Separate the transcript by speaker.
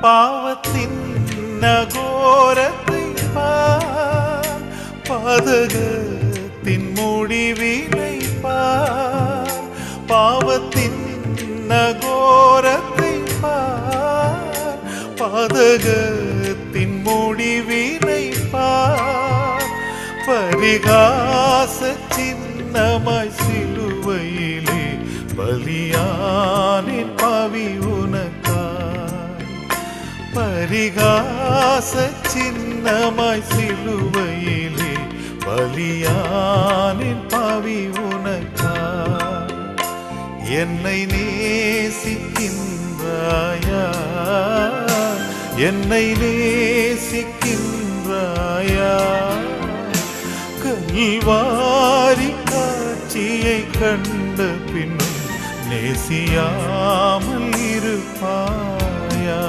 Speaker 1: பாவத்தின் நகோரத்தை பார், பாதகத்தின் முடிவினை பார். பாவத்தின் நகோரத்தை பார், பாதகத்தின் முடிவினை பார். பரிகாச சின்னமாய் சிலுவையிலே பலியானின் பாவி உனக்காய். பரிகாச சின்னமாய் சிலுவையிலே பலியானின் பாவி உனக்காய். என்னை நேசிக்கின்றாயா, என்னை நேசிக்கின்றாயா. கல்வாரி காட்சியை கண்ட பின்னும் நேசியாமல் இருப்பாயா.